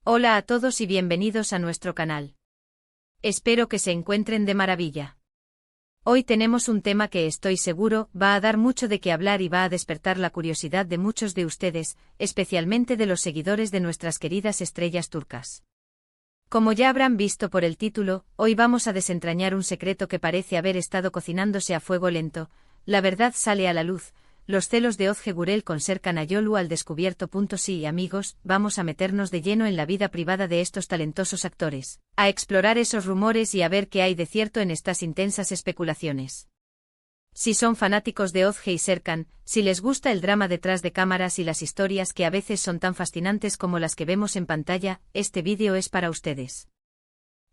Hola a todos y bienvenidos a nuestro canal. Espero que se encuentren de maravilla. Hoy tenemos un tema que estoy seguro va a dar mucho de qué hablar y va a despertar la curiosidad de muchos de ustedes, especialmente de los seguidores de nuestras queridas estrellas turcas. Como ya habrán visto por el título, hoy vamos a desentrañar un secreto que parece haber estado cocinándose a fuego lento. La verdad sale a la luz. Los celos de Özge Gürel con Serkan Ayolu al descubierto. Sí, amigos, vamos a meternos de lleno en la vida privada de estos talentosos actores, a explorar esos rumores y a ver qué hay de cierto en estas intensas especulaciones. Si son fanáticos de Özge y Serkan, si les gusta el drama detrás de cámaras y las historias que a veces son tan fascinantes como las que vemos en pantalla, este vídeo es para ustedes.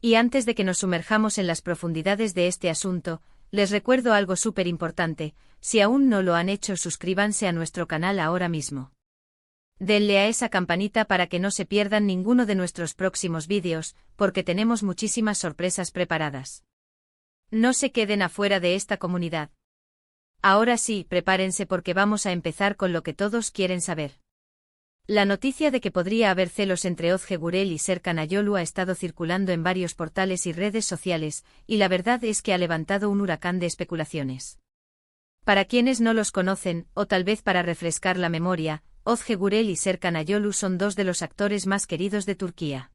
Y antes de que nos sumerjamos en las profundidades de este asunto, les recuerdo algo súper importante. Si aún no lo han hecho, suscríbanse a nuestro canal ahora mismo. Denle a esa campanita para que no se pierdan ninguno de nuestros próximos vídeos, porque tenemos muchísimas sorpresas preparadas. No se queden afuera de esta comunidad. Ahora sí, prepárense porque vamos a empezar con lo que todos quieren saber. La noticia de que podría haber celos entre Özge Gürel y Serkan Ayolu ha estado circulando en varios portales y redes sociales, y la verdad es que ha levantado un huracán de especulaciones. Para quienes no los conocen, o tal vez para refrescar la memoria, Özge Gürel y Serkan Ayolu son dos de los actores más queridos de Turquía.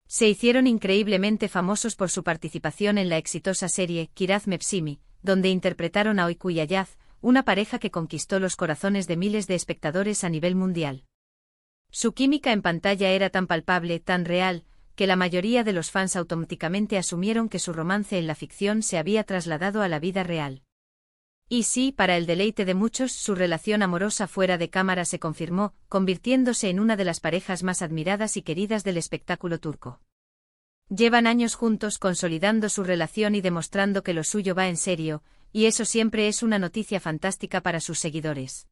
Se hicieron increíblemente famosos por su participación en la exitosa serie Kiraz Mevsimi, donde interpretaron a Uyku y Ayaz, una pareja que conquistó los corazones de miles de espectadores a nivel mundial. Su química en pantalla era tan palpable, tan real, que la mayoría de los fans automáticamente asumieron que su romance en la ficción se había trasladado a la vida real. Y sí, para el deleite de muchos, su relación amorosa fuera de cámara se confirmó, convirtiéndose en una de las parejas más admiradas y queridas del espectáculo turco. Llevan años juntos consolidando su relación y demostrando que lo suyo va en serio, y eso siempre es una noticia fantástica para sus seguidores.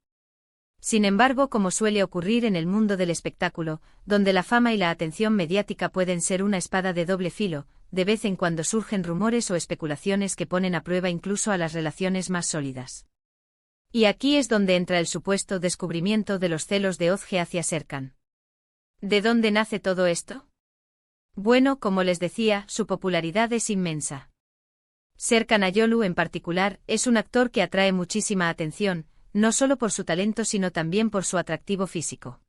Sin embargo, como suele ocurrir en el mundo del espectáculo, donde la fama y la atención mediática pueden ser una espada de doble filo, de vez en cuando surgen rumores o especulaciones que ponen a prueba incluso a las relaciones más sólidas. Y aquí es donde entra el supuesto descubrimiento de los celos de Özge hacia Serkan. ¿De dónde nace todo esto? Bueno, como les decía, su popularidad es inmensa. Serkan Ayolu en particular es un actor que atrae muchísima atención, no solo por su talento sino también por su atractivo físico.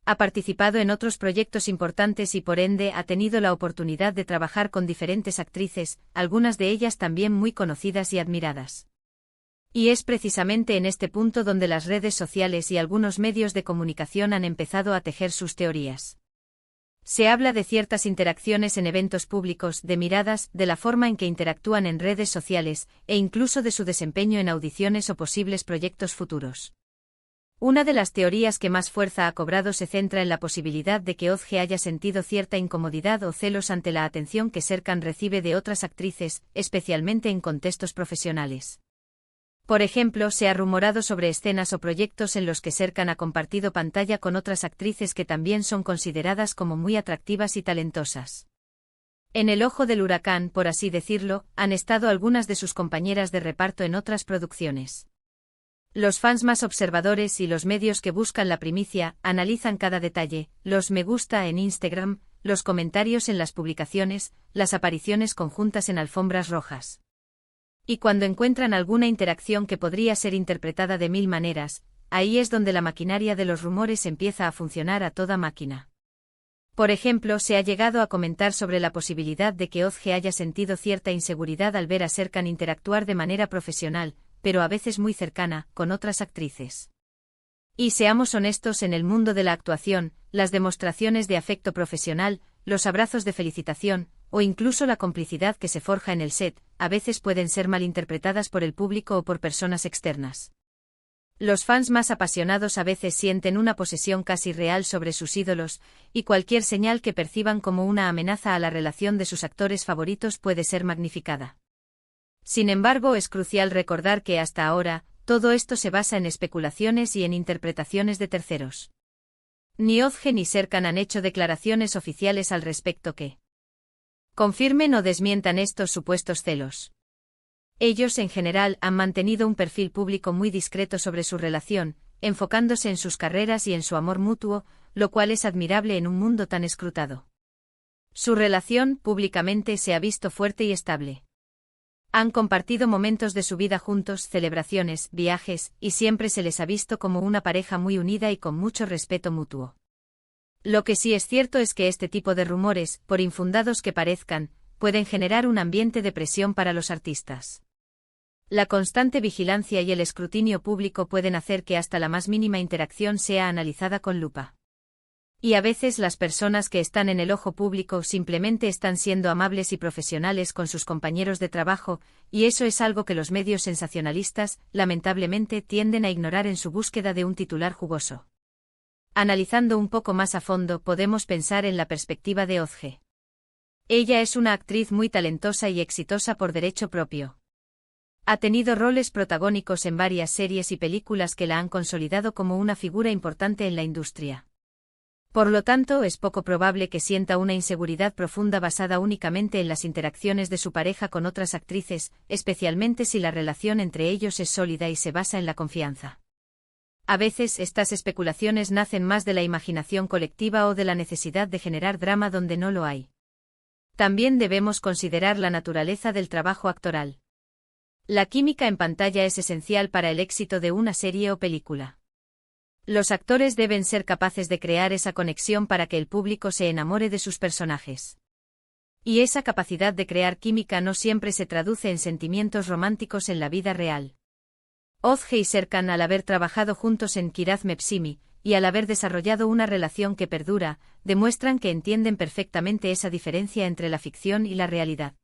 Ha participado en otros proyectos importantes y por ende ha tenido la oportunidad de trabajar con diferentes actrices, algunas de ellas también muy conocidas y admiradas. Y es precisamente en este punto donde las redes sociales y algunos medios de comunicación han empezado a tejer sus teorías. Se habla de ciertas interacciones en eventos públicos, de miradas, de la forma en que interactúan en redes sociales, e incluso de su desempeño en audiciones o posibles proyectos futuros. Una de las teorías que más fuerza ha cobrado se centra en la posibilidad de que Özge haya sentido cierta incomodidad o celos ante la atención que Serkan recibe de otras actrices, especialmente en contextos profesionales. Por ejemplo, se ha rumorado sobre escenas o proyectos en los que Serkan ha compartido pantalla con otras actrices que también son consideradas como muy atractivas y talentosas. En el ojo del huracán, por así decirlo, han estado algunas de sus compañeras de reparto en otras producciones. Los fans más observadores y los medios que buscan la primicia analizan cada detalle, los me gusta en Instagram, los comentarios en las publicaciones, las apariciones conjuntas en alfombras rojas. Y cuando encuentran alguna interacción que podría ser interpretada de mil maneras, ahí es donde la maquinaria de los rumores empieza a funcionar a toda máquina. Por ejemplo, se ha llegado a comentar sobre la posibilidad de que Özge haya sentido cierta inseguridad al ver a Serkan interactuar de manera profesional, pero a veces muy cercana, con otras actrices. Y seamos honestos, en el mundo de la actuación, las demostraciones de afecto profesional, los abrazos de felicitación, o incluso la complicidad que se forja en el set, a veces pueden ser malinterpretadas por el público o por personas externas. Los fans más apasionados a veces sienten una posesión casi real sobre sus ídolos, y cualquier señal que perciban como una amenaza a la relación de sus actores favoritos puede ser magnificada. Sin embargo, es crucial recordar que hasta ahora, todo esto se basa en especulaciones y en interpretaciones de terceros. Ni Özge ni Serkan han hecho declaraciones oficiales al respecto que confirmen o desmientan estos supuestos celos. Ellos en general han mantenido un perfil público muy discreto sobre su relación, enfocándose en sus carreras y en su amor mutuo, lo cual es admirable en un mundo tan escrutado. Su relación, públicamente, se ha visto fuerte y estable. Han compartido momentos de su vida juntos, celebraciones, viajes, y siempre se les ha visto como una pareja muy unida y con mucho respeto mutuo. Lo que sí es cierto es que este tipo de rumores, por infundados que parezcan, pueden generar un ambiente de presión para los artistas. La constante vigilancia y el escrutinio público pueden hacer que hasta la más mínima interacción sea analizada con lupa. Y a veces las personas que están en el ojo público simplemente están siendo amables y profesionales con sus compañeros de trabajo, y eso es algo que los medios sensacionalistas, lamentablemente, tienden a ignorar en su búsqueda de un titular jugoso. Analizando un poco más a fondo, podemos pensar en la perspectiva de Ozge. Ella es una actriz muy talentosa y exitosa por derecho propio. Ha tenido roles protagónicos en varias series y películas que la han consolidado como una figura importante en la industria. Por lo tanto, es poco probable que sienta una inseguridad profunda basada únicamente en las interacciones de su pareja con otras actrices, especialmente si la relación entre ellos es sólida y se basa en la confianza. A veces estas especulaciones nacen más de la imaginación colectiva o de la necesidad de generar drama donde no lo hay. También debemos considerar la naturaleza del trabajo actoral. La química en pantalla es esencial para el éxito de una serie o película. Los actores deben ser capaces de crear esa conexión para que el público se enamore de sus personajes. Y esa capacidad de crear química no siempre se traduce en sentimientos románticos en la vida real. Ozge y Serkan, al haber trabajado juntos en Kiraz Mepsimi, y al haber desarrollado una relación que perdura, demuestran que entienden perfectamente esa diferencia entre la ficción y la realidad.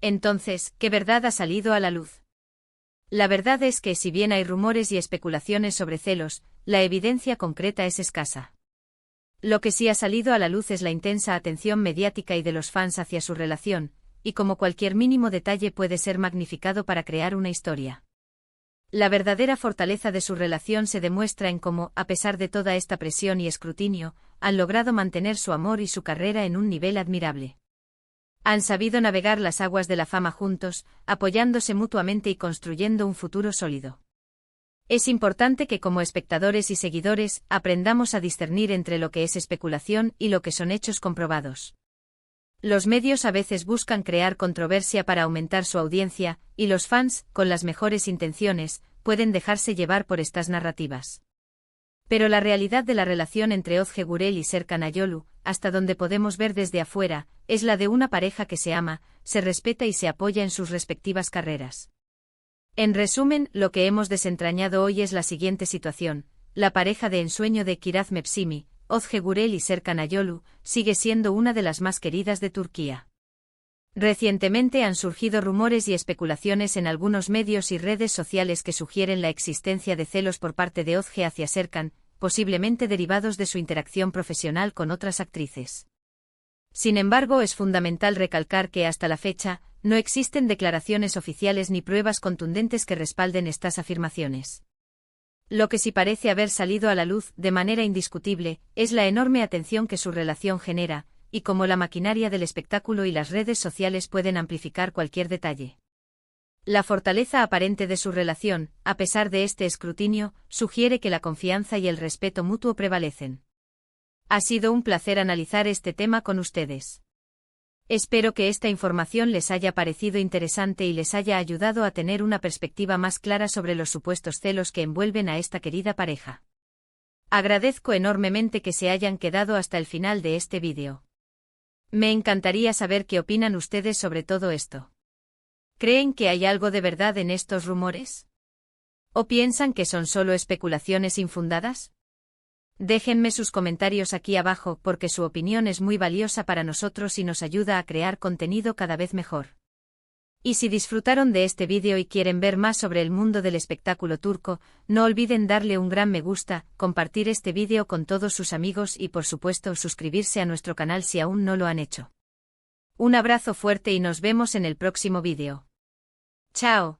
Entonces, ¿qué verdad ha salido a la luz? La verdad es que si bien hay rumores y especulaciones sobre celos, la evidencia concreta es escasa. Lo que sí ha salido a la luz es la intensa atención mediática y de los fans hacia su relación, y como cualquier mínimo detalle puede ser magnificado para crear una historia. La verdadera fortaleza de su relación se demuestra en cómo, a pesar de toda esta presión y escrutinio, han logrado mantener su amor y su carrera en un nivel admirable. Han sabido navegar las aguas de la fama juntos, apoyándose mutuamente y construyendo un futuro sólido. Es importante que como espectadores y seguidores aprendamos a discernir entre lo que es especulación y lo que son hechos comprobados. Los medios a veces buscan crear controversia para aumentar su audiencia, y los fans, con las mejores intenciones, pueden dejarse llevar por estas narrativas. Pero la realidad de la relación entre Ozge Gurel y Serkan Ayolu, hasta donde podemos ver desde afuera, es la de una pareja que se ama, se respeta y se apoya en sus respectivas carreras. En resumen, lo que hemos desentrañado hoy es la siguiente situación: la pareja de ensueño de Kiraz Mepsimi, Ozge Gurel y Serkan Ayolu, sigue siendo una de las más queridas de Turquía. Recientemente han surgido rumores y especulaciones en algunos medios y redes sociales que sugieren la existencia de celos por parte de Ozge hacia Serkan, posiblemente derivados de su interacción profesional con otras actrices. Sin embargo, es fundamental recalcar que hasta la fecha, no existen declaraciones oficiales ni pruebas contundentes que respalden estas afirmaciones. Lo que sí parece haber salido a la luz, de manera indiscutible, es la enorme atención que su relación genera, y cómo la maquinaria del espectáculo y las redes sociales pueden amplificar cualquier detalle. La fortaleza aparente de su relación, a pesar de este escrutinio, sugiere que la confianza y el respeto mutuo prevalecen. Ha sido un placer analizar este tema con ustedes. Espero que esta información les haya parecido interesante y les haya ayudado a tener una perspectiva más clara sobre los supuestos celos que envuelven a esta querida pareja. Agradezco enormemente que se hayan quedado hasta el final de este vídeo. Me encantaría saber qué opinan ustedes sobre todo esto. ¿Creen que hay algo de verdad en estos rumores? ¿O piensan que son solo especulaciones infundadas? Déjenme sus comentarios aquí abajo porque su opinión es muy valiosa para nosotros y nos ayuda a crear contenido cada vez mejor. Y si disfrutaron de este vídeo y quieren ver más sobre el mundo del espectáculo turco, no olviden darle un gran me gusta, compartir este vídeo con todos sus amigos y por supuesto suscribirse a nuestro canal si aún no lo han hecho. Un abrazo fuerte y nos vemos en el próximo vídeo. ¡Chao!